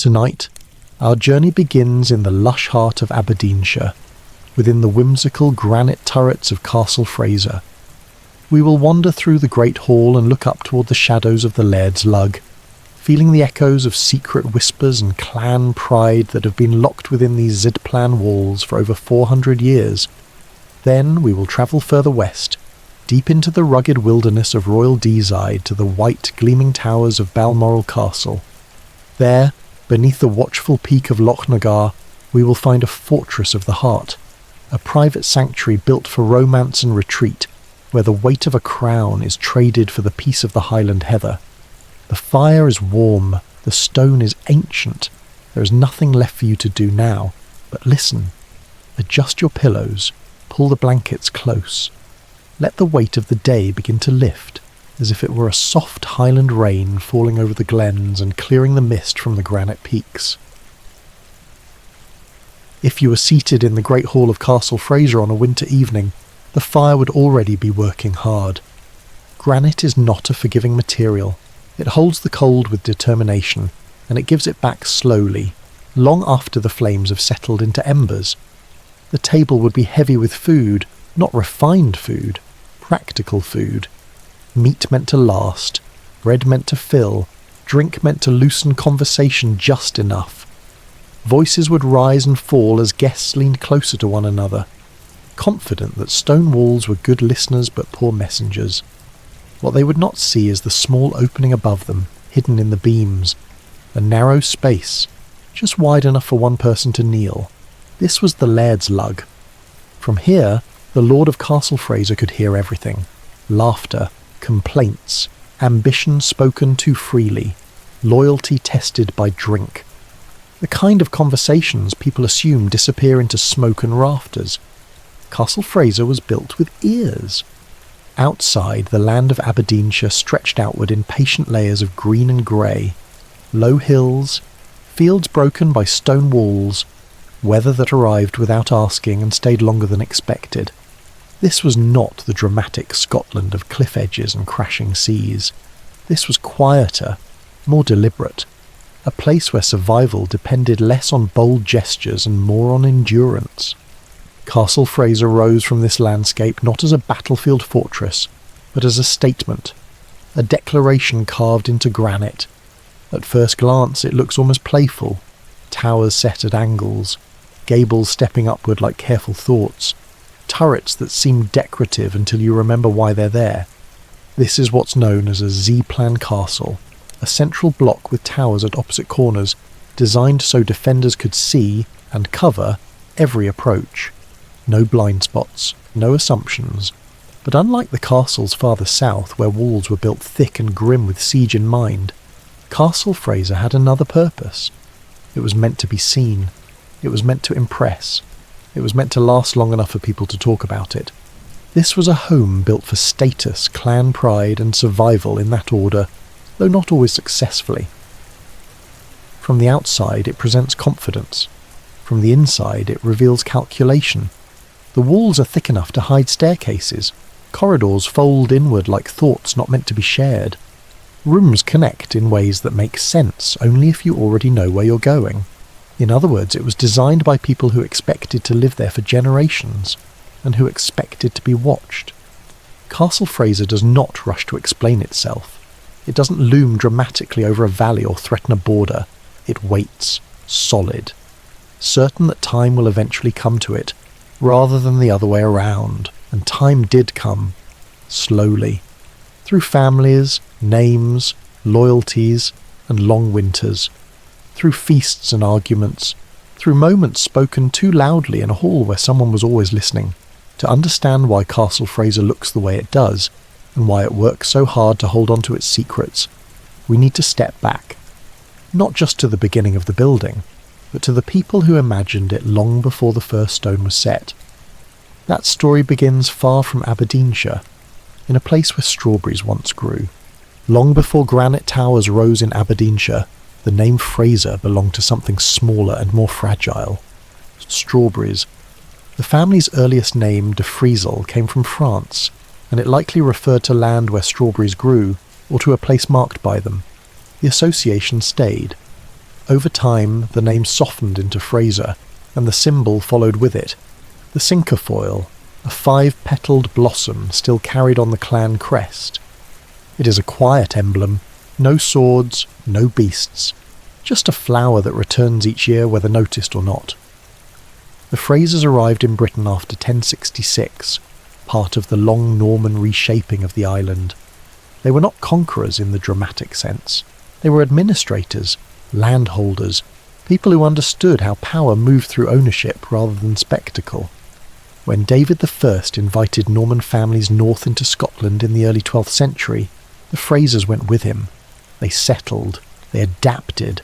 Tonight, our journey begins in the lush heart of Aberdeenshire, within the whimsical granite turrets of Castle Fraser. We will wander through the great hall and look up toward the shadows of the Laird's Lug, feeling the echoes of secret whispers and clan pride that have been locked within these Zidplan walls for over 400 years. Then we will travel further west, deep into the rugged wilderness of Royal Deeside to the white, gleaming towers of Balmoral Castle. There, beneath the watchful peak of Loch Nagar, we will find a fortress of the heart, a private sanctuary built for romance and retreat, where the weight of a crown is traded for the peace of the Highland heather. The fire is warm, the stone is ancient. There is nothing left for you to do now, but listen. Adjust your pillows, pull the blankets close. Let the weight of the day begin to lift, as if it were a soft Highland rain falling over the glens and clearing the mist from the granite peaks. If you were seated in the great hall of Castle Fraser on a winter evening, the fire would already be working hard. Granite is not a forgiving material. It holds the cold with determination, and it gives it back slowly, long after the flames have settled into embers. The table would be heavy with food, not refined food, practical food. Meat meant to last, bread meant to fill, drink meant to loosen conversation just enough. Voices would rise and fall as guests leaned closer to one another, confident that stone walls were good listeners but poor messengers. What they would not see is the small opening above them, hidden in the beams, a narrow space, just wide enough for one person to kneel. This was the Laird's Lug. From here, the Lord of Castle Fraser could hear everything. Laughter, complaints, ambition spoken too freely, loyalty tested by drink. The kind of conversations people assume disappear into smoke and rafters. Castle Fraser was built with ears. Outside, the land of Aberdeenshire stretched outward in patient layers of green and grey. Low hills, fields broken by stone walls, weather that arrived without asking and stayed longer than expected. This was not the dramatic Scotland of cliff edges and crashing seas. This was quieter, more deliberate, a place where survival depended less on bold gestures and more on endurance. Castle Fraser rose from this landscape not as a battlefield fortress, but as a statement, a declaration carved into granite. At first glance it looks almost playful, towers set at angles, gables stepping upward like careful thoughts, turrets that seem decorative until you remember why they're there. This is what's known as a Z-plan castle, a central block with towers at opposite corners, designed so defenders could see and cover every approach. No blind spots, no assumptions, but unlike the castles farther south where walls were built thick and grim with siege in mind, Castle Fraser had another purpose. It was meant to be seen. It was meant to impress. It was meant to last long enough for people to talk about it. This was a home built for status, clan pride and survival in that order, though not always successfully. From the outside it presents confidence. From the inside it reveals calculation. The walls are thick enough to hide staircases. Corridors fold inward like thoughts not meant to be shared. Rooms connect in ways that make sense only if you already know where you're going. In other words, it was designed by people who expected to live there for generations, and who expected to be watched. Castle Fraser does not rush to explain itself. It doesn't loom dramatically over a valley or threaten a border. It waits, solid, certain that time will eventually come to it, rather than the other way around, and time did come, slowly, through families, names, loyalties, and long winters, through feasts and arguments, through moments spoken too loudly in a hall where someone was always listening. To understand why Castle Fraser looks the way it does, and why it works so hard to hold on to its secrets, we need to step back, not just to the beginning of the building, but to the people who imagined it long before the first stone was set. That story begins far from Aberdeenshire, in a place where strawberries once grew. Long before granite towers rose in Aberdeenshire, the name Fraser belonged to something smaller and more fragile. Strawberries. The family's earliest name, de Friesel, came from France, and it likely referred to land where strawberries grew, or to a place marked by them. The association stayed. Over time, the name softened into Fraser, and the symbol followed with it. The cinquefoil, a 5-petalled blossom still carried on the clan crest. It is a quiet emblem, no swords, no beasts, just a flower that returns each year whether noticed or not. The Frasers arrived in Britain after 1066, part of the long Norman reshaping of the island. They were not conquerors in the dramatic sense. They were administrators, landholders, people who understood how power moved through ownership rather than spectacle. When David I invited Norman families north into Scotland in the early 12th century, the Frasers went with him. They settled, they adapted,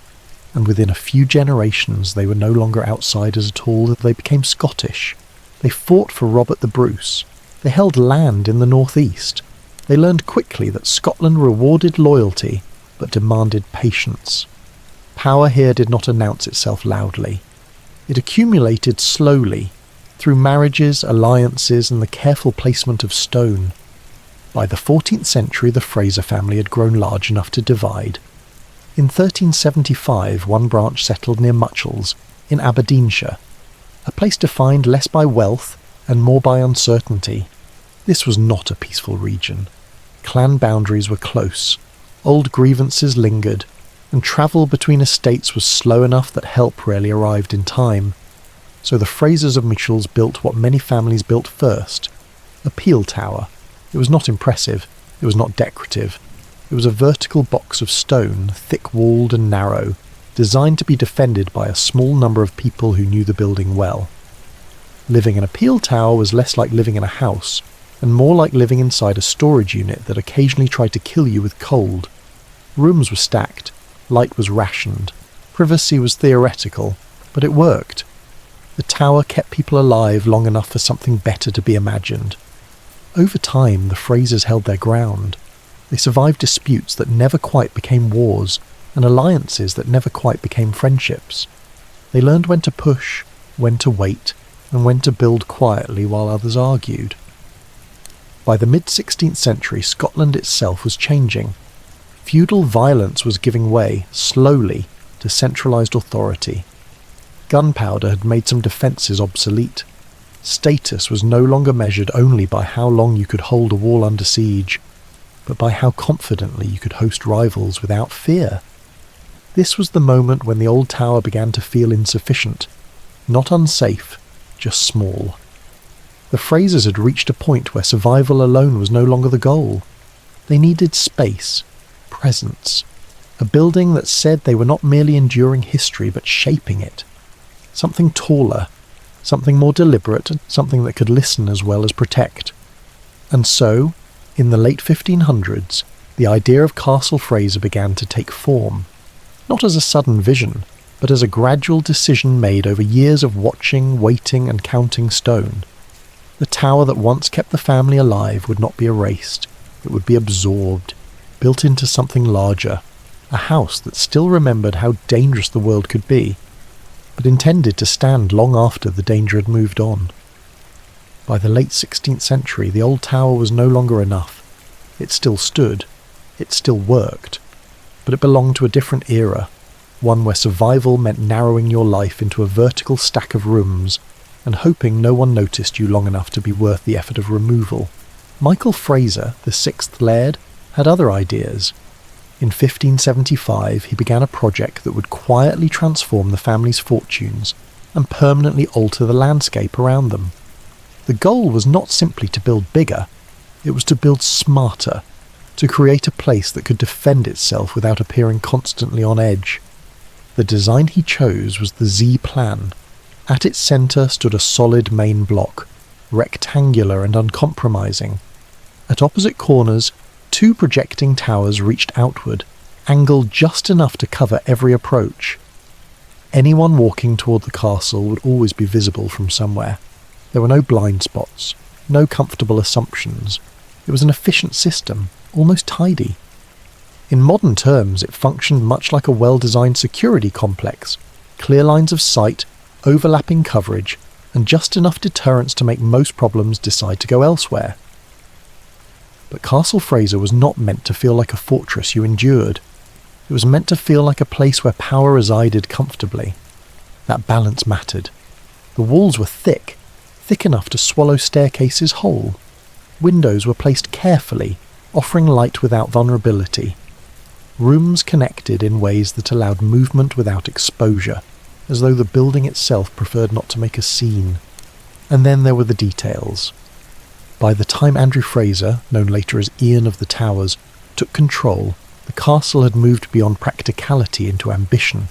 and within a few generations they were no longer outsiders at all, they became Scottish. They fought for Robert the Bruce. They held land in the northeast. They learned quickly that Scotland rewarded loyalty, but demanded patience. Power here did not announce itself loudly. It accumulated slowly, through marriages, alliances, and the careful placement of stone. By the 14th century, the Fraser family had grown large enough to divide. In 1375, one branch settled near Muchalls, in Aberdeenshire, a place defined less by wealth and more by uncertainty. This was not a peaceful region. Clan boundaries were close, old grievances lingered, and travel between estates was slow enough that help rarely arrived in time. So the Frasers of Muchalls built what many families built first, a peel tower. It was not impressive, it was not decorative. It was a vertical box of stone, thick-walled and narrow, designed to be defended by a small number of people who knew the building well. Living in a peel tower was less like living in a house, and more like living inside a storage unit that occasionally tried to kill you with cold. Rooms were stacked, light was rationed, privacy was theoretical, but it worked. The tower kept people alive long enough for something better to be imagined. Over time, the Frasers held their ground. They survived disputes that never quite became wars, and alliances that never quite became friendships. They learned when to push, when to wait, and when to build quietly while others argued. By the mid-16th century, Scotland itself was changing. Feudal violence was giving way, slowly, to centralised authority. Gunpowder had made some defences obsolete. Status was no longer measured only by how long you could hold a wall under siege, but by how confidently you could host rivals without fear. This was the moment when the old tower began to feel insufficient, not unsafe, just small. The Frasers had reached a point where survival alone was no longer the goal. They needed space, presence, a building that said they were not merely enduring history but shaping it. Something taller, something more deliberate, something that could listen as well as protect. And so, in the late 1500s, the idea of Castle Fraser began to take form, not as a sudden vision, but as a gradual decision made over years of watching, waiting, and counting stone. The tower that once kept the family alive would not be erased, it would be absorbed, built into something larger, a house that still remembered how dangerous the world could be, but intended to stand long after the danger had moved on. By the late 16th century, the old tower was no longer enough. It still stood, it still worked, but it belonged to a different era, one where survival meant narrowing your life into a vertical stack of rooms and hoping no one noticed you long enough to be worth the effort of removal. Michael Fraser, the sixth laird, had other ideas. In 1575, he began a project that would quietly transform the family's fortunes and permanently alter the landscape around them. The goal was not simply to build bigger, it was to build smarter, to create a place that could defend itself without appearing constantly on edge. The design he chose was the Z-plan. At its centre stood a solid main block, rectangular and uncompromising. At opposite corners, two projecting towers reached outward, angled just enough to cover every approach. Anyone walking toward the castle would always be visible from somewhere. There were no blind spots, no comfortable assumptions. It was an efficient system, almost tidy. In modern terms, it functioned much like a well-designed security complex, clear lines of sight, overlapping coverage, and just enough deterrence to make most problems decide to go elsewhere. But Castle Fraser was not meant to feel like a fortress you endured. It was meant to feel like a place where power resided comfortably. That balance mattered. The walls were thick enough to swallow staircases whole. Windows were placed carefully, offering light without vulnerability. Rooms connected in ways that allowed movement without exposure, as though the building itself preferred not to make a scene. And then there were the details. By the time Andrew Fraser, known later as Ian of the Towers, took control, the castle had moved beyond practicality into ambition.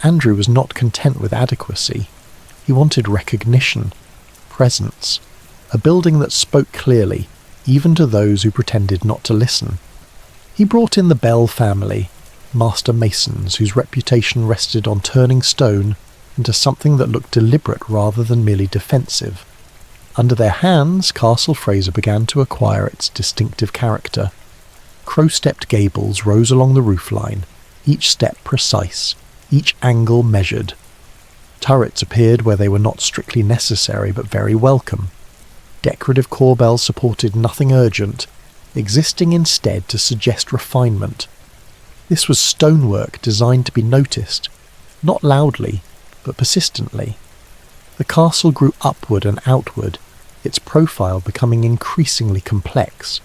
Andrew was not content with adequacy. He wanted recognition, presence, a building that spoke clearly, even to those who pretended not to listen. He brought in the Bell family, master masons whose reputation rested on turning stone into something that looked deliberate rather than merely defensive. Under their hands, Castle Fraser began to acquire its distinctive character. Crow-stepped gables rose along the roofline, each step precise, each angle measured. Turrets appeared where they were not strictly necessary but very welcome. Decorative corbels supported nothing urgent, existing instead to suggest refinement. This was stonework designed to be noticed, not loudly, but persistently. The castle grew upward and outward, its profile becoming increasingly complex.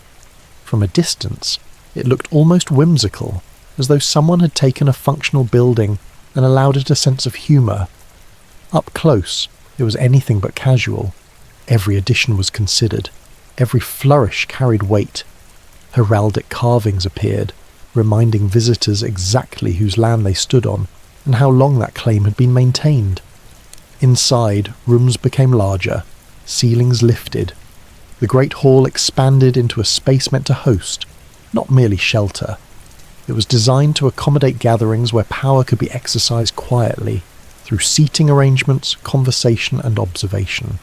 From a distance, it looked almost whimsical, as though someone had taken a functional building and allowed it a sense of humour. Up close, it was anything but casual. Every addition was considered. Every flourish carried weight. Heraldic carvings appeared, reminding visitors exactly whose land they stood on and how long that claim had been maintained. Inside, rooms became larger, ceilings lifted. The great hall expanded into a space meant to host, not merely shelter. It was designed to accommodate gatherings where power could be exercised quietly, through seating arrangements, conversation and observation.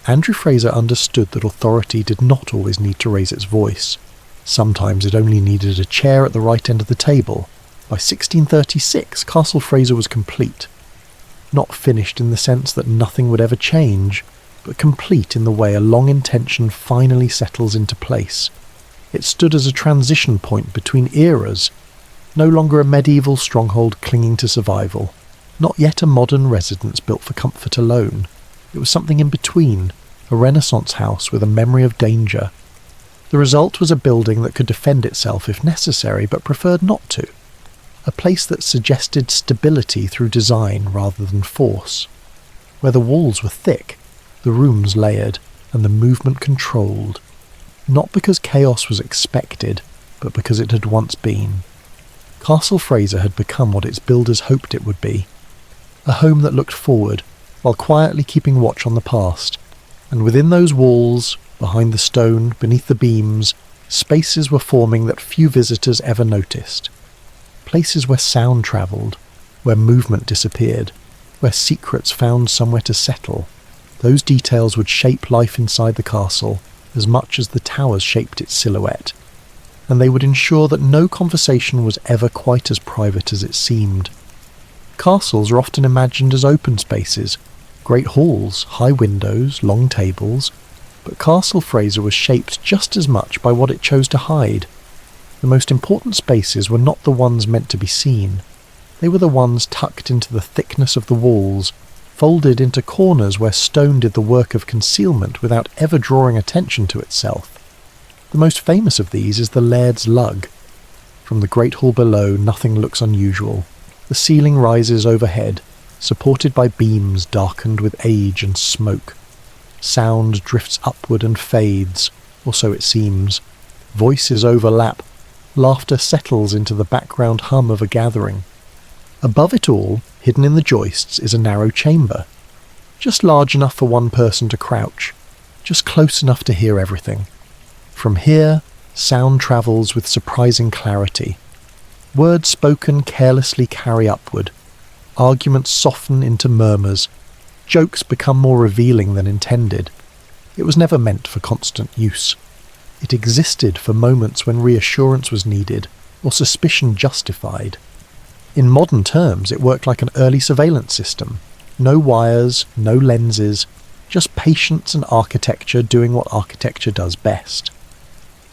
Andrew Fraser understood that authority did not always need to raise its voice. Sometimes it only needed a chair at the right end of the table. By 1636, Castle Fraser was complete. Not finished in the sense that nothing would ever change, but complete in the way a long intention finally settles into place. It stood as a transition point between eras, no longer a medieval stronghold clinging to survival, not yet a modern residence built for comfort alone. It was something in between, a Renaissance house with a memory of danger. The result was a building that could defend itself if necessary, but preferred not to. A place that suggested stability through design rather than force. Where the walls were thick, the rooms layered, and the movement controlled. Not because chaos was expected, but because it had once been. Castle Fraser had become what its builders hoped it would be. A home that looked forward, while quietly keeping watch on the past. And within those walls, behind the stone, beneath the beams, spaces were forming that few visitors ever noticed. Places where sound travelled, where movement disappeared, where secrets found somewhere to settle. Those details would shape life inside the castle as much as the towers shaped its silhouette, and they would ensure that no conversation was ever quite as private as it seemed. Castles are often imagined as open spaces, great halls, high windows, long tables, but Castle Fraser was shaped just as much by what it chose to hide. The most important spaces were not the ones meant to be seen. They were the ones tucked into the thickness of the walls, folded into corners where stone did the work of concealment without ever drawing attention to itself. The most famous of these is the Laird's Lug. From the great hall below, nothing looks unusual. The ceiling rises overhead, supported by beams darkened with age and smoke. Sound drifts upward and fades, or so it seems. Voices overlap. Laughter settles into the background hum of a gathering. Above it all, hidden in the joists, is a narrow chamber. Just large enough for one person to crouch. Just close enough to hear everything. From here, sound travels with surprising clarity. Words spoken carelessly carry upward. Arguments soften into murmurs. Jokes become more revealing than intended. It was never meant for constant use. It existed for moments when reassurance was needed, or suspicion justified. In modern terms, it worked like an early surveillance system. No wires, no lenses, just patience and architecture doing what architecture does best.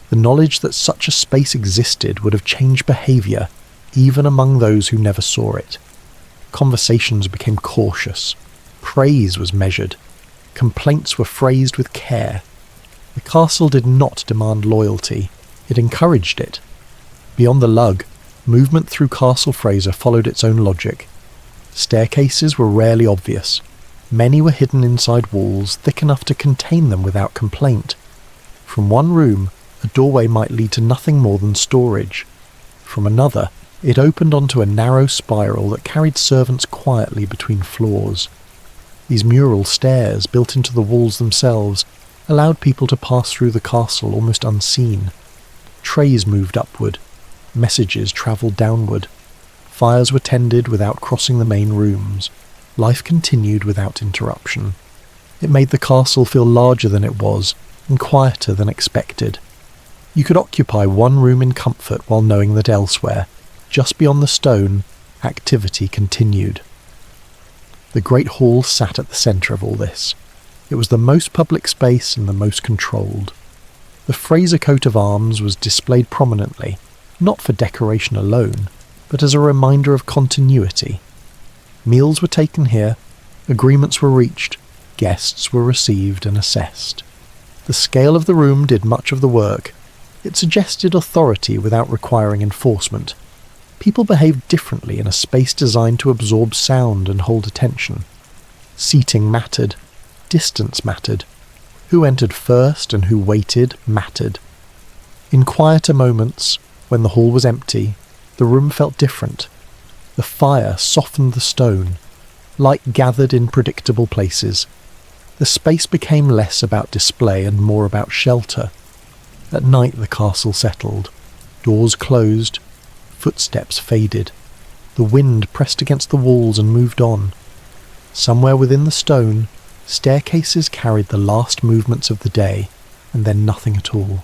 The knowledge that such a space existed would have changed behaviour, even among those who never saw it. Conversations became cautious. Praise was measured. Complaints were phrased with care. The castle did not demand loyalty. It encouraged it. Beyond the lug, movement through Castle Fraser followed its own logic. Staircases were rarely obvious. Many were hidden inside walls thick enough to contain them without complaint. From one room, a doorway might lead to nothing more than storage. From another, it opened onto a narrow spiral that carried servants quietly between floors. These mural stairs, built into the walls themselves, allowed people to pass through the castle almost unseen. Trays moved upward. Messages travelled downward. Fires were tended without crossing the main rooms. Life continued without interruption. It made the castle feel larger than it was, and quieter than expected. You could occupy one room in comfort while knowing that elsewhere, just beyond the stone, activity continued. The great hall sat at the centre of all this. It was the most public space and the most controlled. The Fraser coat of arms was displayed prominently, not for decoration alone, but as a reminder of continuity. Meals were taken here, agreements were reached, guests were received and assessed. The scale of the room did much of the work. It suggested authority without requiring enforcement. People behaved differently in a space designed to absorb sound and hold attention. Seating mattered. Distance mattered. Who entered first and who waited mattered. In quieter moments, when the hall was empty, the room felt different. The fire softened the stone. Light gathered in predictable places. The space became less about display and more about shelter. At night the castle settled. Doors closed. Footsteps faded. The wind pressed against the walls and moved on. Somewhere within the stone, staircases carried the last movements of the day, and then nothing at all.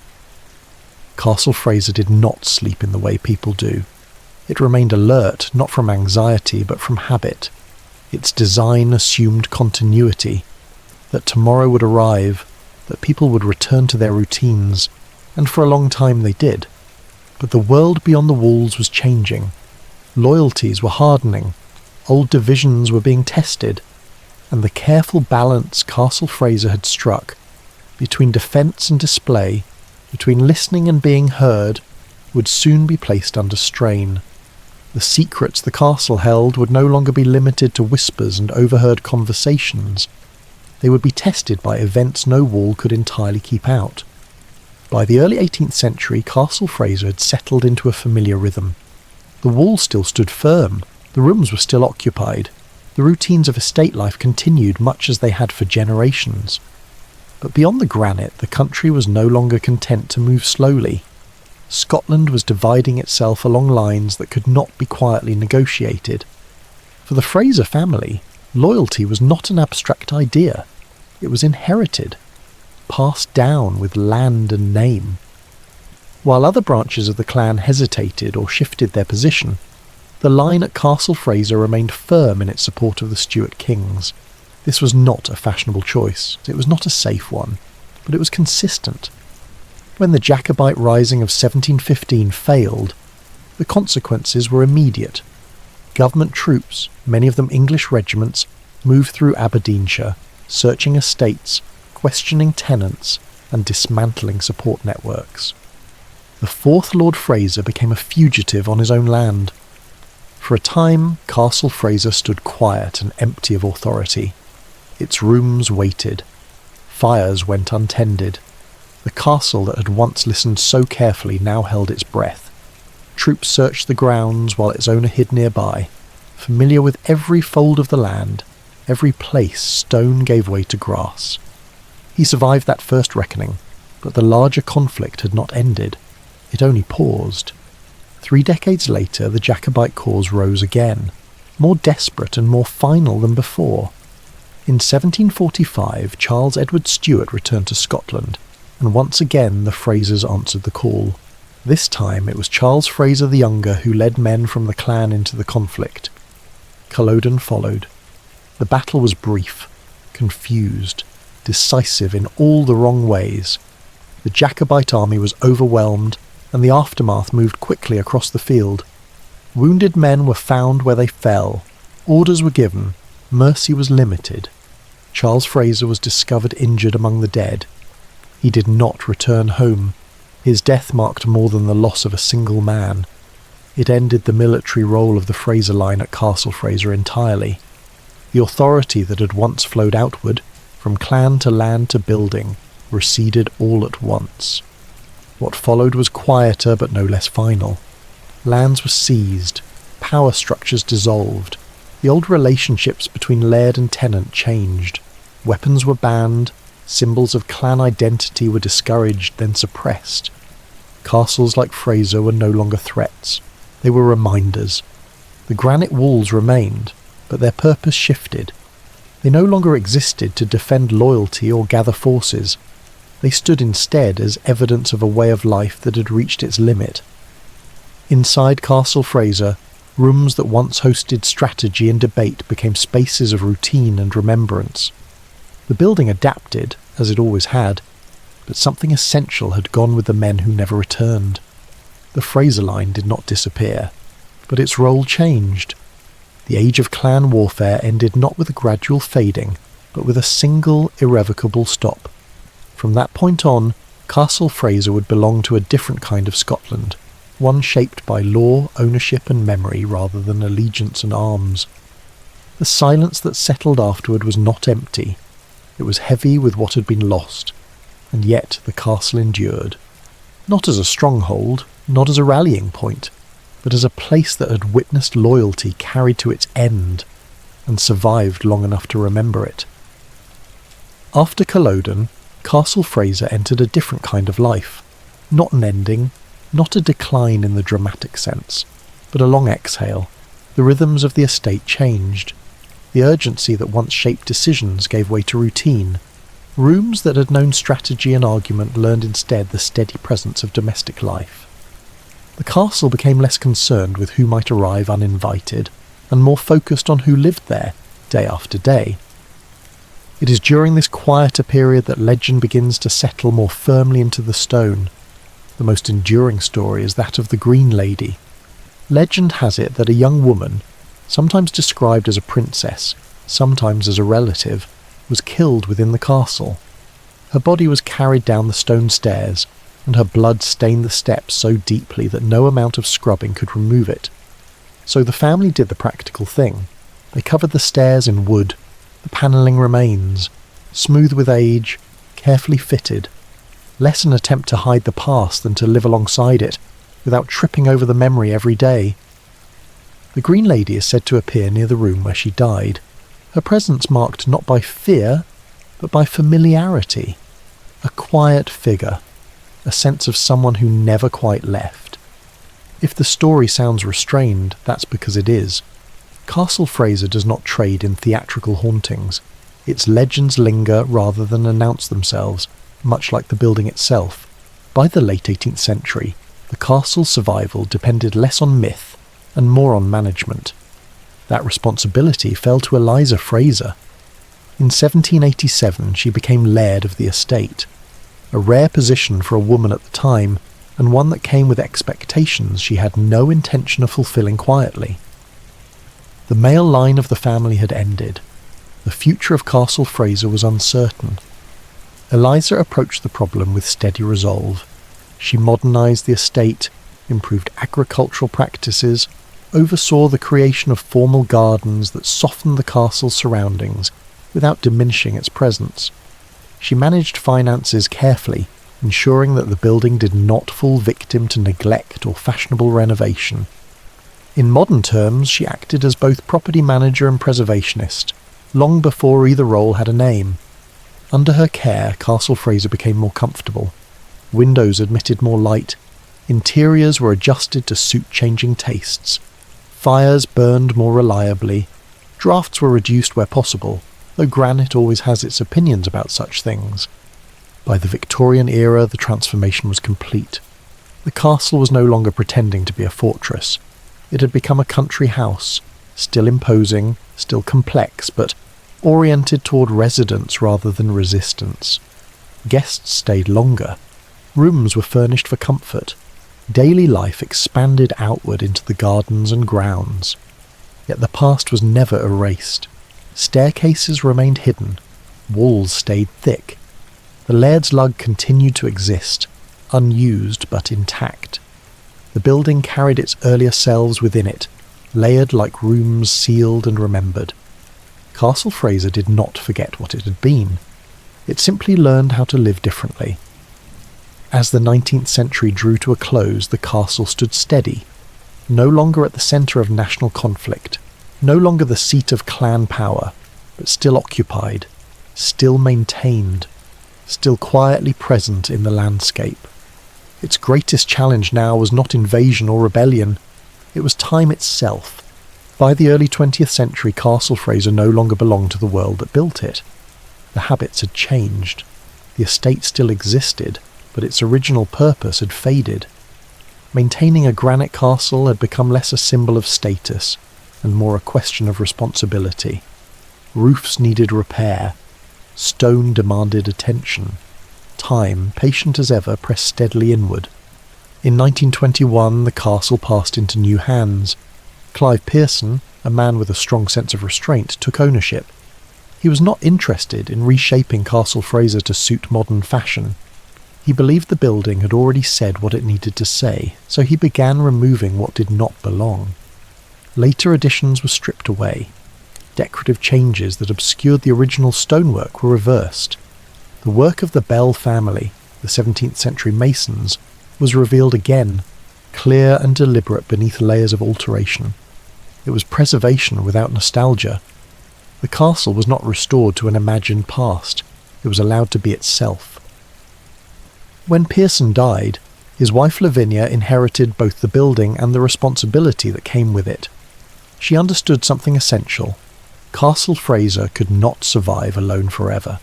Castle Fraser did not sleep in the way people do. It remained alert, not from anxiety, but from habit. Its design assumed continuity, that tomorrow would arrive, that people would return to their routines, and for a long time they did. But the world beyond the walls was changing. Loyalties were hardening. Old divisions were being tested. And the careful balance Castle Fraser had struck, between defence and display, between listening and being heard, would soon be placed under strain. The secrets the castle held would no longer be limited to whispers and overheard conversations. They would be tested by events no wall could entirely keep out. By the early 18th century, Castle Fraser had settled into a familiar rhythm. The walls still stood firm, the rooms were still occupied, the routines of estate life continued much as they had for generations. But beyond the granite, the country was no longer content to move slowly. Scotland was dividing itself along lines that could not be quietly negotiated. For the Fraser family, loyalty was not an abstract idea. It was inherited, passed down with land and name. While other branches of the clan hesitated or shifted their position, the line at Castle Fraser remained firm in its support of the Stuart kings. This was not a fashionable choice, it was not a safe one, but it was consistent. When the Jacobite rising of 1715 failed, the consequences were immediate. Government troops, many of them English regiments, moved through Aberdeenshire, searching estates, questioning tenants, and dismantling support networks. The fourth Lord Fraser became a fugitive on his own land. For a time, Castle Fraser stood quiet and empty of authority. Its rooms waited. Fires went untended. The castle that had once listened so carefully now held its breath. Troops searched the grounds while its owner hid nearby, familiar with every fold of the land, every place stone gave way to grass. He survived that first reckoning, but the larger conflict had not ended. It only paused. 3 decades later, the Jacobite cause rose again, more desperate and more final than before. In 1745, Charles Edward Stuart returned to Scotland, and once again the Frasers answered the call. This time it was Charles Fraser the Younger who led men from the clan into the conflict. Culloden followed. The battle was brief, confused, decisive in all the wrong ways. The Jacobite army was overwhelmed, and the aftermath moved quickly across the field. Wounded men were found where they fell. Orders were given. Mercy was limited. Charles Fraser was discovered injured among the dead. He did not return home. His death marked more than the loss of a single man. It ended the military role of the Fraser line at Castle Fraser entirely. The authority that had once flowed outward, from clan to land to building, receded all at once. What followed was quieter but no less final. Lands were seized, power structures dissolved, the old relationships between laird and tenant changed, weapons were banned, symbols of clan identity were discouraged, then suppressed. Castles like Fraser were no longer threats, they were reminders. The granite walls remained, but their purpose shifted. They no longer existed to defend loyalty or gather forces. They stood instead as evidence of a way of life that had reached its limit. Inside Castle Fraser, rooms that once hosted strategy and debate became spaces of routine and remembrance. The building adapted, as it always had, but something essential had gone with the men who never returned. The Fraser line did not disappear, but its role changed. The age of clan warfare ended not with a gradual fading, but with a single irrevocable stop. From that point on, Castle Fraser would belong to a different kind of Scotland, one shaped by law, ownership and memory rather than allegiance and arms. The silence that settled afterward was not empty. It was heavy with what had been lost, and yet the castle endured. Not as a stronghold, not as a rallying point, but as a place that had witnessed loyalty carried to its end, and survived long enough to remember it. After Culloden, Castle Fraser entered a different kind of life. Not an ending, not a decline in the dramatic sense, but a long exhale. The rhythms of the estate changed. The urgency that once shaped decisions gave way to routine. Rooms that had known strategy and argument learned instead the steady presence of domestic life. The castle became less concerned with who might arrive uninvited, and more focused on who lived there, day after day. It is during this quieter period that legend begins to settle more firmly into the stone. The most enduring story is that of the Green Lady. Legend has it that a young woman, sometimes described as a princess, sometimes as a relative, was killed within the castle. Her body was carried down the stone stairs, and her blood stained the steps so deeply that no amount of scrubbing could remove it. So the family did the practical thing. They covered the stairs in wood. The panelling remains, smooth with age, carefully fitted. Less an attempt to hide the past than to live alongside it, without tripping over the memory every day. The Green Lady is said to appear near the room where she died, her presence marked not by fear, but by familiarity. A quiet figure, a sense of someone who never quite left. If the story sounds restrained, that's because it is. Castle Fraser does not trade in theatrical hauntings. Its legends linger rather than announce themselves, much like the building itself. By the late 18th century, the castle's survival depended less on myth and more on management. That responsibility fell to Eliza Fraser. In 1787 she became laird of the estate, a rare position for a woman at the time, and one that came with expectations she had no intention of fulfilling quietly. The male line of the family had ended. The future of Castle Fraser was uncertain. Eliza approached the problem with steady resolve. She modernised the estate, improved agricultural practices, oversaw the creation of formal gardens that softened the castle's surroundings without diminishing its presence. She managed finances carefully, ensuring that the building did not fall victim to neglect or fashionable renovation. In modern terms, she acted as both property manager and preservationist, long before either role had a name. Under her care, Castle Fraser became more comfortable. Windows admitted more light. Interiors were adjusted to suit changing tastes. Fires burned more reliably. Drafts were reduced where possible, though granite always has its opinions about such things. By the Victorian era, the transformation was complete. The castle was no longer pretending to be a fortress. It had become a country house, still imposing, still complex, but oriented toward residence rather than resistance. Guests stayed longer. Rooms were furnished for comfort. Daily life expanded outward into the gardens and grounds. Yet the past was never erased. Staircases remained hidden. Walls stayed thick. The Laird's Lug continued to exist, unused but intact. The building carried its earlier selves within it, layered like rooms sealed and remembered. Castle Fraser did not forget what it had been. It simply learned how to live differently. As the 19th century drew to a close, the castle stood steady, no longer at the centre of national conflict, no longer the seat of clan power, but still occupied, still maintained, still quietly present in the landscape. Its greatest challenge now was not invasion or rebellion, it was time itself. By the early 20th century, Castle Fraser no longer belonged to the world that built it. The habits had changed. The estate still existed, but its original purpose had faded. Maintaining a granite castle had become less a symbol of status and more a question of responsibility. Roofs needed repair. Stone demanded attention. Time, patient as ever, pressed steadily inward. In 1921, the castle passed into new hands. Clive Pearson, a man with a strong sense of restraint, took ownership. He was not interested in reshaping Castle Fraser to suit modern fashion. He believed the building had already said what it needed to say, so he began removing what did not belong. Later additions were stripped away. Decorative changes that obscured the original stonework were reversed. The work of the Bell family, the 17th century masons, was revealed again, clear and deliberate beneath layers of alteration. It was preservation without nostalgia. The castle was not restored to an imagined past, it was allowed to be itself. When Pearson died, his wife Lavinia inherited both the building and the responsibility that came with it. She understood something essential. Castle Fraser could not survive alone forever.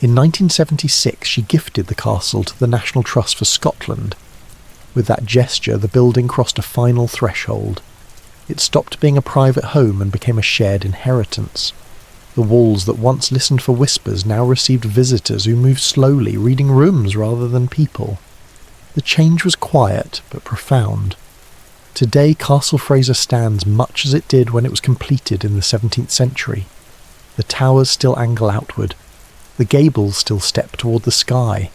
In 1976, she gifted the castle to the National Trust for Scotland. With that gesture, the building crossed a final threshold. It stopped being a private home and became a shared inheritance. The walls that once listened for whispers now received visitors who moved slowly, reading rooms rather than people. The change was quiet but profound. Today, Castle Fraser stands much as it did when it was completed in the 17th century. The towers still angle outward. The gables still step toward the sky.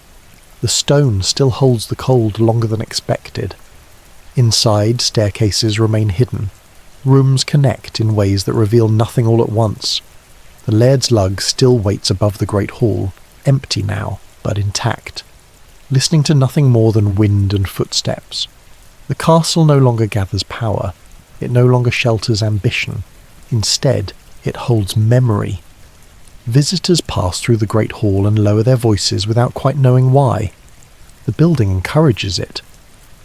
The stone still holds the cold longer than expected. Inside, staircases remain hidden. Rooms connect in ways that reveal nothing all at once. The Laird's Lug still waits above the Great Hall, empty now, but intact, listening to nothing more than wind and footsteps. The castle no longer gathers power. It no longer shelters ambition. Instead, it holds memory. Visitors pass through the Great Hall and lower their voices without quite knowing why. The building encourages it.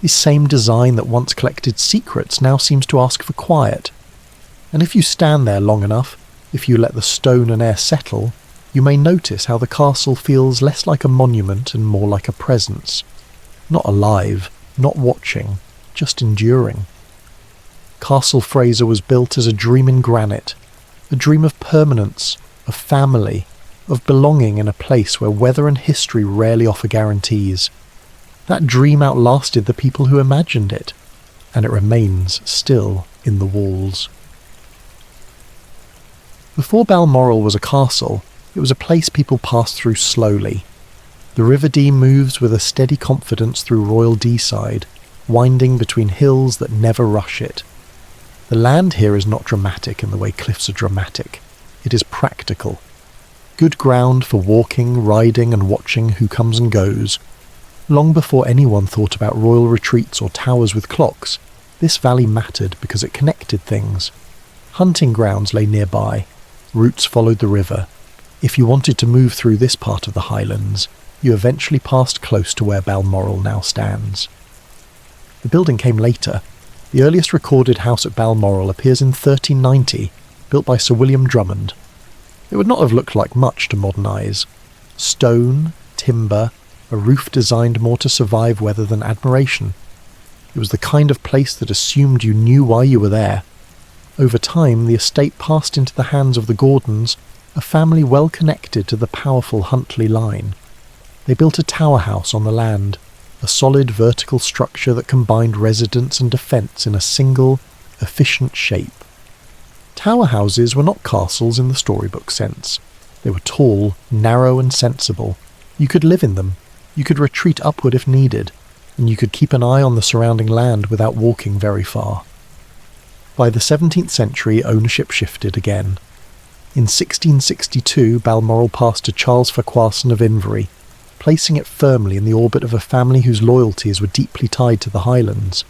The same design that once collected secrets now seems to ask for quiet. And if you stand there long enough, if you let the stone and air settle, you may notice how the castle feels less like a monument and more like a presence. Not alive, not watching, just enduring. Castle Fraser was built as a dream in granite, a dream of permanence, of family, of belonging in a place where weather and history rarely offer guarantees. That dream outlasted the people who imagined it, and it remains still in the walls. Before Balmoral was a castle, it was a place people passed through slowly. The River Dee moves with a steady confidence through royal Deeside, winding between hills that never rush it. The land here is not dramatic in the way cliffs are dramatic. It is practical. Good ground for walking, riding and watching who comes and goes. Long before anyone thought about royal retreats or towers with clocks, this valley mattered because it connected things. Hunting grounds lay nearby. Routes followed the river. If you wanted to move through this part of the Highlands, you eventually passed close to where Balmoral now stands. The building came later. The earliest recorded house at Balmoral appears in 1390, built by Sir William Drummond. It would not have looked like much to modern eyes. Stone, timber, a roof designed more to survive weather than admiration. It was the kind of place that assumed you knew why you were there. Over time, the estate passed into the hands of the Gordons, a family well connected to the powerful Huntly line. They built a tower house on the land, a solid vertical structure that combined residence and defence in a single, efficient shape. Tower houses were not castles in the storybook sense. They were tall, narrow and sensible. You could live in them, you could retreat upward if needed, and you could keep an eye on the surrounding land without walking very far. By the 17th century, ownership shifted again. In 1662, Balmoral passed to Charles Farquharson of Invery, placing it firmly in the orbit of a family whose loyalties were deeply tied to the Highlands.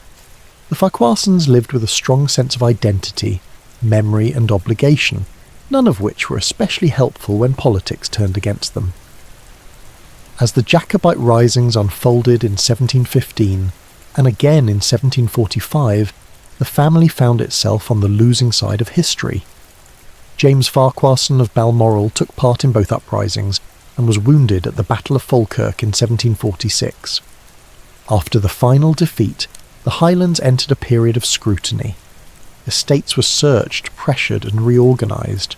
The Farquharsons lived with a strong sense of identity, memory and obligation, none of which were especially helpful when politics turned against them. As the Jacobite risings unfolded in 1715, and again in 1745, the family found itself on the losing side of history. James Farquharson of Balmoral took part in both uprisings and was wounded at the Battle of Falkirk in 1746. After the final defeat, the Highlands entered a period of scrutiny. Estates were searched, pressured and reorganised.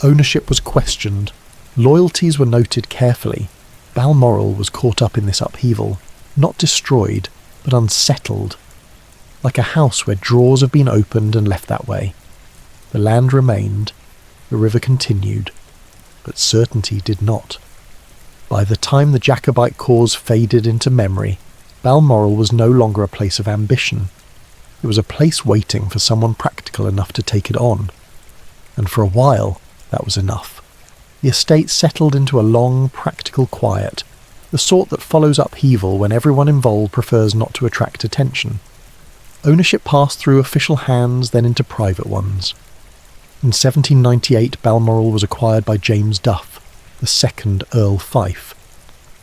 Ownership was questioned. Loyalties were noted carefully. Balmoral was caught up in this upheaval, not destroyed, but unsettled. Like a house where drawers have been opened and left that way. The land remained, the river continued, but certainty did not. By the time the Jacobite cause faded into memory, Balmoral was no longer a place of ambition. It was a place waiting for someone practical enough to take it on. And for a while, that was enough. The estate settled into a long, practical quiet, the sort that follows upheaval when everyone involved prefers not to attract attention. Ownership passed through official hands, then into private ones. In 1798, Balmoral was acquired by James Duff, the second Earl Fife.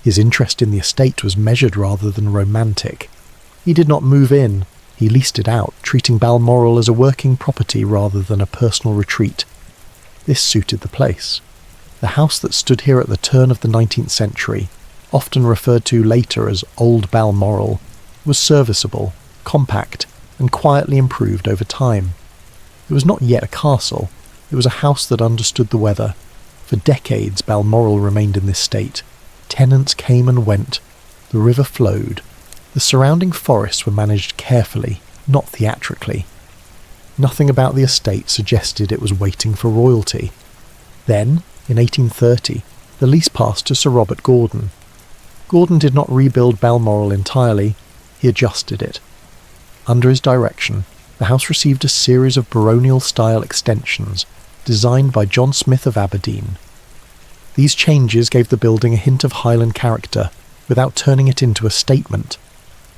His interest in the estate was measured rather than romantic. He did not move in, he leased it out, treating Balmoral as a working property rather than a personal retreat. This suited the place. The house that stood here at the turn of the 19th century, often referred to later as Old Balmoral, was serviceable, compact, and quietly improved over time. It was not yet a castle, it was a house that understood the weather. For decades Balmoral remained in this state. Tenants came and went. The river flowed. The surrounding forests were managed carefully, not theatrically. Nothing about the estate suggested it was waiting for royalty. Then, in 1830, the lease passed to Sir Robert Gordon. Gordon did not rebuild Balmoral entirely, he adjusted it. Under his direction, the house received a series of baronial-style extensions, designed by John Smith of Aberdeen. These changes gave the building a hint of Highland character, without turning it into a statement.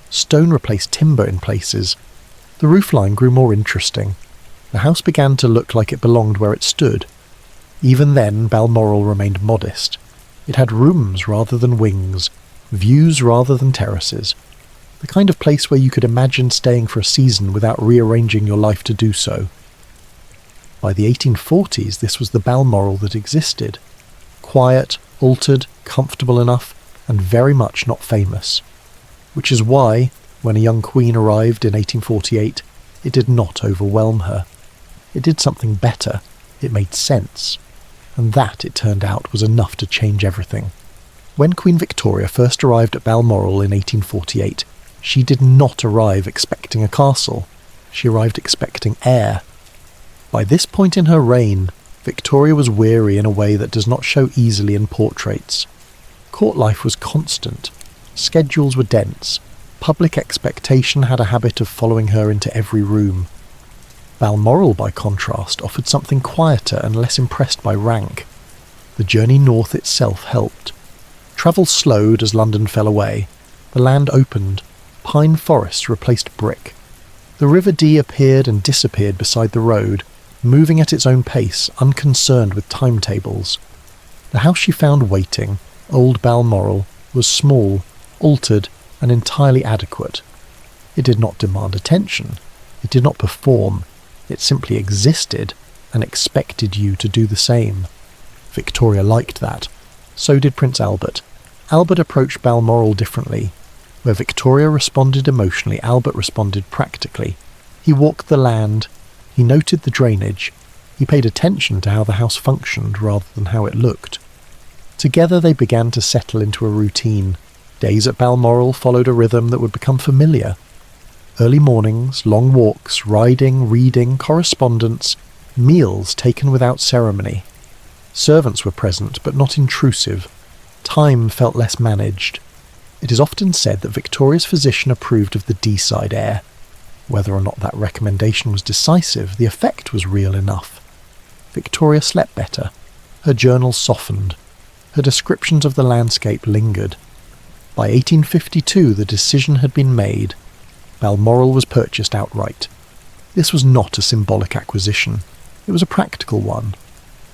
Stone replaced timber in places. The roofline grew more interesting. The house began to look like it belonged where it stood. Even then, Balmoral remained modest. It had rooms rather than wings, views rather than terraces. The kind of place where you could imagine staying for a season without rearranging your life to do so. By the 1840s, this was the Balmoral that existed. Quiet, altered, comfortable enough, and very much not famous. Which is why, when a young queen arrived in 1848, it did not overwhelm her. It did something better. It made sense. And that, it turned out, was enough to change everything. When Queen Victoria first arrived at Balmoral in 1848, she did not arrive expecting a castle. She arrived expecting air. By this point in her reign, Victoria was weary in a way that does not show easily in portraits. Court life was constant. Schedules were dense. Public expectation had a habit of following her into every room. Balmoral, by contrast, offered something quieter and less impressed by rank. The journey north itself helped. Travel slowed as London fell away. The land opened. Pine forests replaced brick. The River Dee appeared and disappeared beside the road, moving at its own pace, unconcerned with timetables. The house she found waiting, Old Balmoral, was small, altered, and entirely adequate. It did not demand attention. It did not perform. It simply existed and expected you to do the same. Victoria liked that. So did Prince Albert. Albert approached Balmoral differently. Where Victoria responded emotionally, Albert responded practically. He walked the land. He noted the drainage. He paid attention to how the house functioned rather than how it looked. Together they began to settle into a routine. Days at Balmoral followed a rhythm that would become familiar. Early mornings, long walks, riding, reading, correspondence, meals taken without ceremony. Servants were present, but not intrusive. Time felt less managed. It is often said that Victoria's physician approved of the Deeside air. Whether or not that recommendation was decisive, the effect was real enough. Victoria slept better. Her journals softened. Her descriptions of the landscape lingered. By 1852 the decision had been made. Balmoral was purchased outright. This was not a symbolic acquisition. It was a practical one.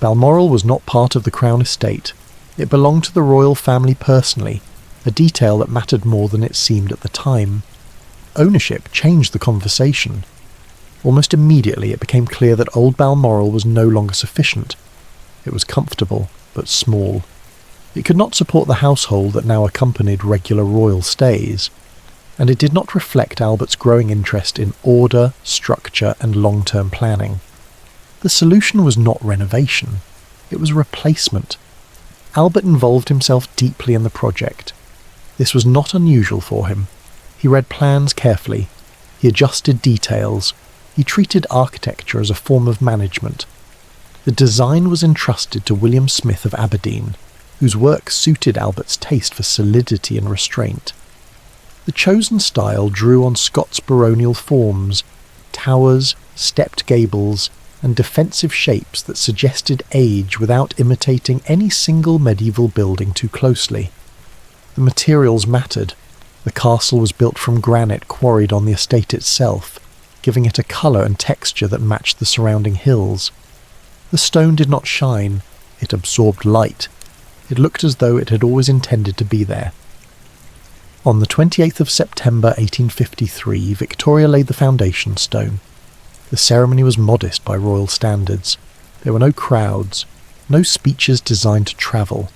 Balmoral was not part of the Crown estate. It belonged to the royal family personally, a detail that mattered more than it seemed at the time. Ownership changed the conversation. Almost immediately it became clear that old Balmoral was no longer sufficient. It was comfortable, but small. It could not support the household that now accompanied regular royal stays, and it did not reflect Albert's growing interest in order, structure, and long-term planning. The solution was not renovation. It was replacement. Albert involved himself deeply in the project. This was not unusual for him. He read plans carefully. He adjusted details. He treated architecture as a form of management. The design was entrusted to William Smith of Aberdeen, whose work suited Albert's taste for solidity and restraint. The chosen style drew on Scots baronial forms, towers, stepped gables, and defensive shapes that suggested age without imitating any single medieval building too closely. The materials mattered. The castle was built from granite quarried on the estate itself, giving it a colour and texture that matched the surrounding hills. The stone did not shine, it absorbed light. It looked as though it had always intended to be there. On the 28th of September 1853, Victoria laid the foundation stone. The ceremony was modest by royal standards. There were no crowds, no speeches designed to travel.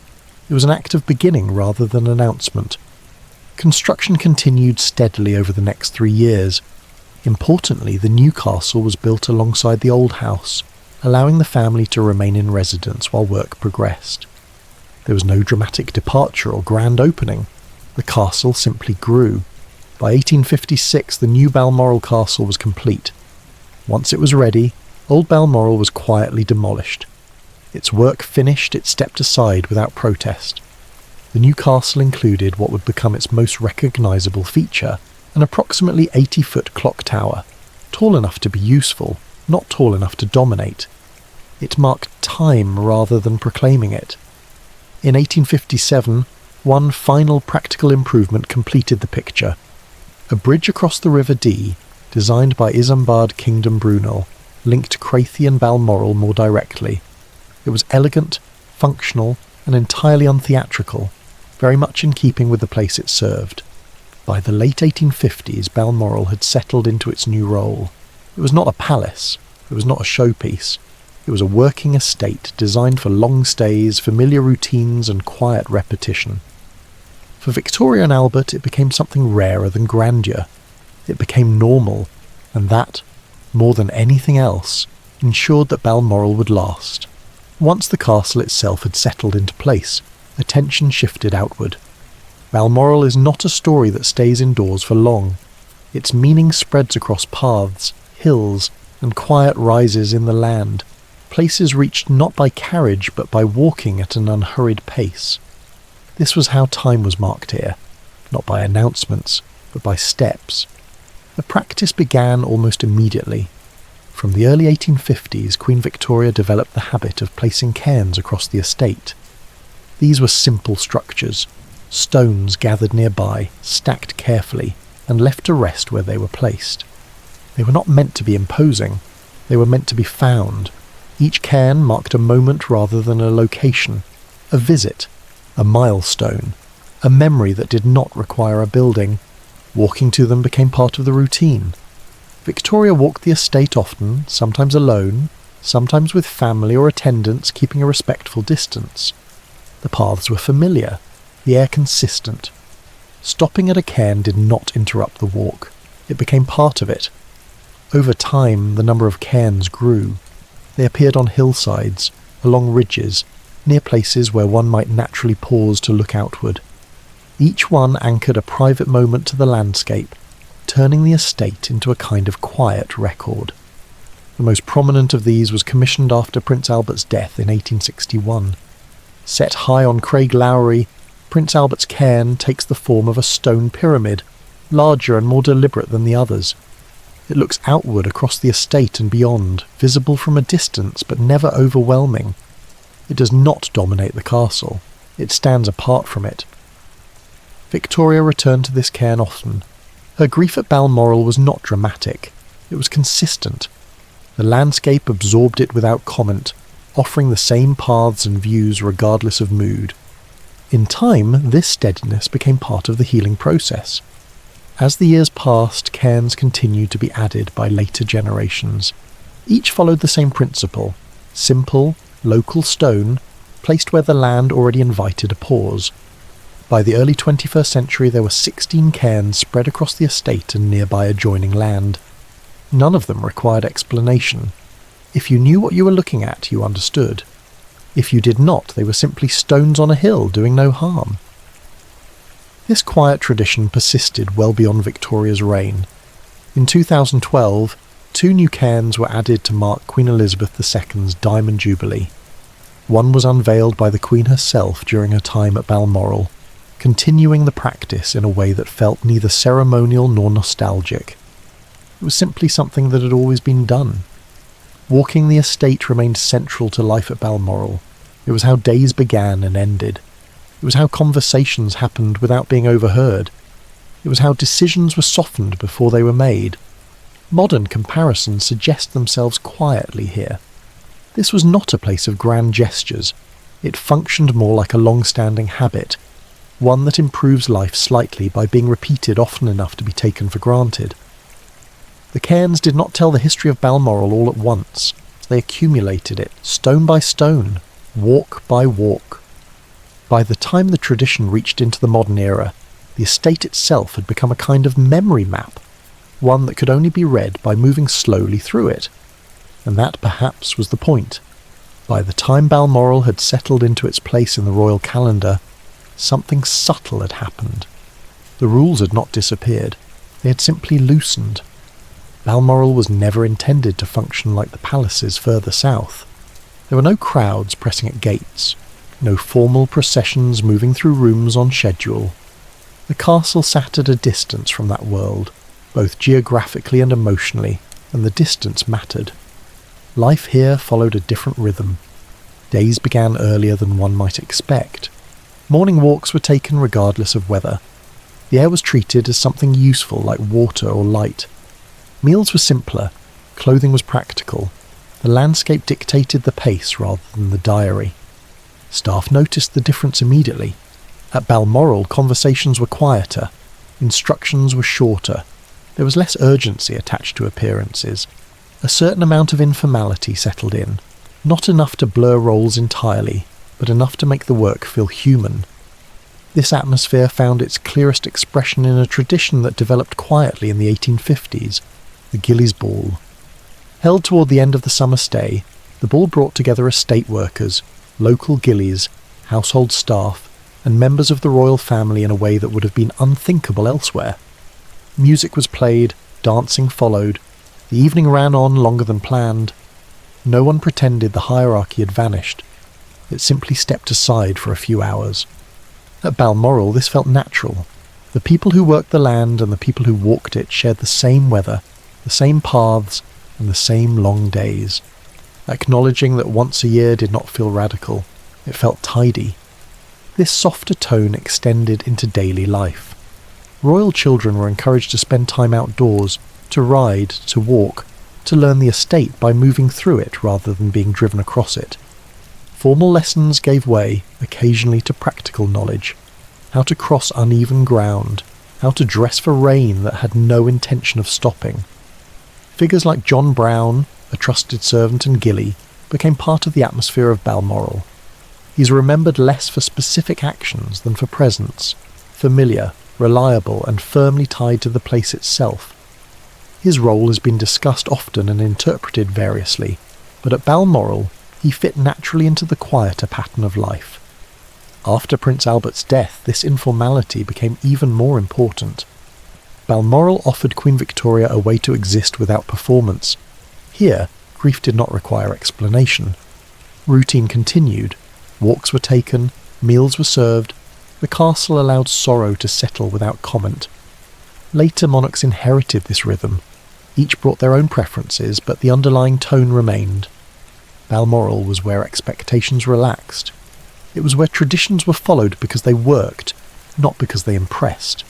It was an act of beginning rather than announcement. Construction continued steadily over the next 3 years. Importantly, the new castle was built alongside the old house, allowing the family to remain in residence while work progressed. There was no dramatic departure or grand opening. The castle simply grew. By 1856, the new Balmoral Castle was complete. Once it was ready, old Balmoral was quietly demolished. Its work finished, it stepped aside without protest. The new castle included what would become its most recognisable feature, an approximately 80-foot clock tower, tall enough to be useful, not tall enough to dominate. It marked time rather than proclaiming it. In 1857, one final practical improvement completed the picture. A bridge across the River Dee, designed by Isambard Kingdom Brunel, linked Crathie and Balmoral more directly. It was elegant, functional, and entirely untheatrical, very much in keeping with the place it served. By the late 1850s, Balmoral had settled into its new role. It was not a palace, it was not a showpiece. It was a working estate designed for long stays, familiar routines, and quiet repetition. For Victoria and Albert, it became something rarer than grandeur. It became normal, and that, more than anything else, ensured that Balmoral would last. Once the castle itself had settled into place, attention shifted outward. Balmoral is not a story that stays indoors for long. Its meaning spreads across paths, hills, and quiet rises in the land, places reached not by carriage but by walking at an unhurried pace. This was how time was marked here, not by announcements, but by steps. The practice began almost immediately. From the early 1850s, Queen Victoria developed the habit of placing cairns across the estate. These were simple structures, stones gathered nearby, stacked carefully, and left to rest where they were placed. They were not meant to be imposing, they were meant to be found. Each cairn marked a moment rather than a location, a visit, a milestone, a memory that did not require a building. Walking to them became part of the routine. Victoria walked the estate often, sometimes alone, sometimes with family or attendants, keeping a respectful distance. The paths were familiar, the air consistent. Stopping at a cairn did not interrupt the walk. It became part of it. Over time, the number of cairns grew. They appeared on hillsides, along ridges, near places where one might naturally pause to look outward. Each one anchored a private moment to the landscape, turning the estate into a kind of quiet record. The most prominent of these was commissioned after Prince Albert's death in 1861. Set high on Craig Lowry, Prince Albert's cairn takes the form of a stone pyramid, larger and more deliberate than the others. It looks outward across the estate and beyond, visible from a distance but never overwhelming. It does not dominate the castle. It stands apart from it. Victoria returned to this cairn often. Her grief at Balmoral was not dramatic. It was consistent. The landscape absorbed it without comment, offering the same paths and views regardless of mood. In time, this steadiness became part of the healing process. As the years passed, cairns continued to be added by later generations. Each followed the same principle: simple, local stone, placed where the land already invited a pause. By the early 21st century, there were 16 cairns spread across the estate and nearby adjoining land. None of them required explanation. If you knew what you were looking at, you understood. If you did not, they were simply stones on a hill doing no harm. This quiet tradition persisted well beyond Victoria's reign. In 2012, 2 new cairns were added to mark Queen Elizabeth II's Diamond Jubilee. One was unveiled by the Queen herself during her time at Balmoral, continuing the practice in a way that felt neither ceremonial nor nostalgic. It was simply something that had always been done. Walking the estate remained central to life at Balmoral. It was how days began and ended. It was how conversations happened without being overheard. It was how decisions were softened before they were made. Modern comparisons suggest themselves quietly here. This was not a place of grand gestures. It functioned more like a long-standing habit, one that improves life slightly by being repeated often enough to be taken for granted. The cairns did not tell the history of Balmoral all at once. They accumulated it, stone by stone, walk by walk. By the time the tradition reached into the modern era, the estate itself had become a kind of memory map, one that could only be read by moving slowly through it. And that perhaps was the point. By the time Balmoral had settled into its place in the royal calendar, something subtle had happened. The rules had not disappeared. They had simply loosened. Balmoral was never intended to function like the palaces further south. There were no crowds pressing at gates, no formal processions moving through rooms on schedule. The castle sat at a distance from that world, both geographically and emotionally, and the distance mattered. Life here followed a different rhythm. Days began earlier than one might expect. Morning walks were taken regardless of weather. The air was treated as something useful like water or light. Meals were simpler, clothing was practical. The landscape dictated the pace rather than the diary. Staff noticed the difference immediately. At Balmoral, conversations were quieter, instructions were shorter. There was less urgency attached to appearances. A certain amount of informality settled in, not enough to blur roles entirely, but enough to make the work feel human. This atmosphere found its clearest expression in a tradition that developed quietly in the 1850s, the Gillies Ball. Held toward the end of the summer stay, the ball brought together estate workers, local gillies, household staff, and members of the royal family in a way that would have been unthinkable elsewhere. Music was played, dancing followed, the evening ran on longer than planned. No one pretended the hierarchy had vanished. It simply stepped aside for a few hours. At Balmoral, this felt natural. The people who worked the land and the people who walked it shared the same weather, the same paths, and the same long days. Acknowledging that once a year did not feel radical, it felt tidy. This softer tone extended into daily life. Royal children were encouraged to spend time outdoors, to ride, to walk, to learn the estate by moving through it rather than being driven across it. Formal lessons gave way, occasionally, to practical knowledge. How to cross uneven ground, how to dress for rain that had no intention of stopping. Figures like John Brown, a trusted servant and gillie, became part of the atmosphere of Balmoral. He's remembered less for specific actions than for presence, familiar, reliable, and firmly tied to the place itself. His role has been discussed often and interpreted variously, but at Balmoral he fit naturally into the quieter pattern of life. After Prince Albert's death, this informality became even more important. Balmoral offered Queen Victoria a way to exist without performance. Here, grief did not require explanation. Routine continued. Walks were taken, meals were served. The castle allowed sorrow to settle without comment. Later monarchs inherited this rhythm. Each brought their own preferences, but the underlying tone remained. Balmoral was where expectations relaxed. It was where traditions were followed because they worked, not because they impressed.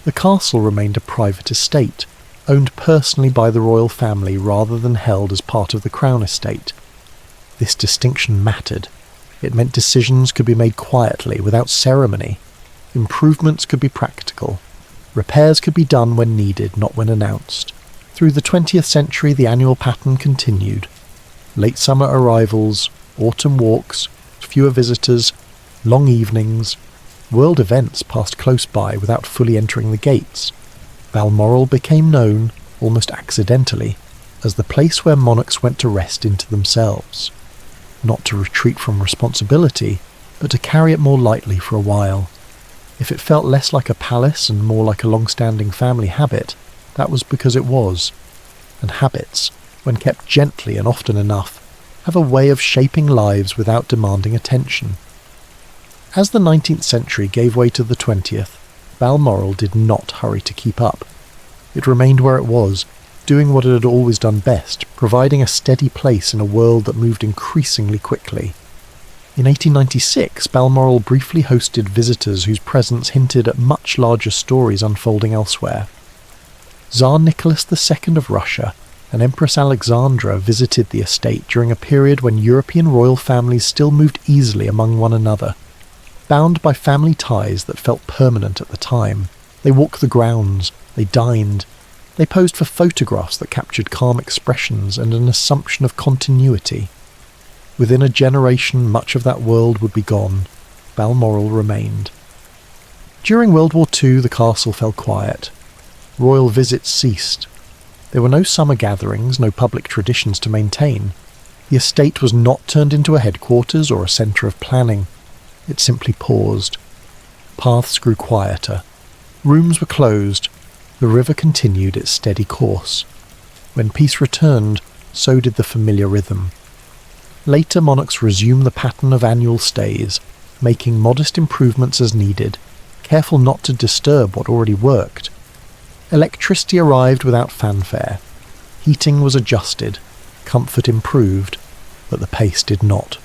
The castle remained a private estate, owned personally by the royal family rather than held as part of the crown estate. This distinction mattered. It meant decisions could be made quietly, without ceremony. Improvements could be practical. Repairs could be done when needed, not when announced. Through the 20th century, the annual pattern continued. Late summer arrivals, autumn walks, fewer visitors, long evenings. World events passed close by without fully entering the gates. Balmoral became known, almost accidentally, as the place where monarchs went to rest into themselves. Not to retreat from responsibility, but to carry it more lightly for a while. If it felt less like a palace and more like a long-standing family habit, that was because it was. And habits, when kept gently and often enough, have a way of shaping lives without demanding attention. As the 19th century gave way to the 20th, Balmoral did not hurry to keep up. It remained where it was, doing what it had always done best, providing a steady place in a world that moved increasingly quickly. In 1896, Balmoral briefly hosted visitors whose presence hinted at much larger stories unfolding elsewhere. Tsar Nicholas II of Russia and Empress Alexandra visited the estate during a period when European royal families still moved easily among one another. Bound by family ties that felt permanent at the time, they walked the grounds, they dined, they posed for photographs that captured calm expressions and an assumption of continuity. Within a generation, much of that world would be gone. Balmoral remained. During World War II, the castle fell quiet. Royal visits ceased. There were no summer gatherings, no public traditions to maintain. The estate was not turned into a headquarters or a centre of planning. It simply paused. Paths grew quieter. Rooms were closed. The river continued its steady course. When peace returned, so did the familiar rhythm. Later monarchs resumed the pattern of annual stays, making modest improvements as needed, careful not to disturb what already worked. Electricity arrived without fanfare. Heating was adjusted, comfort improved, but the pace did not.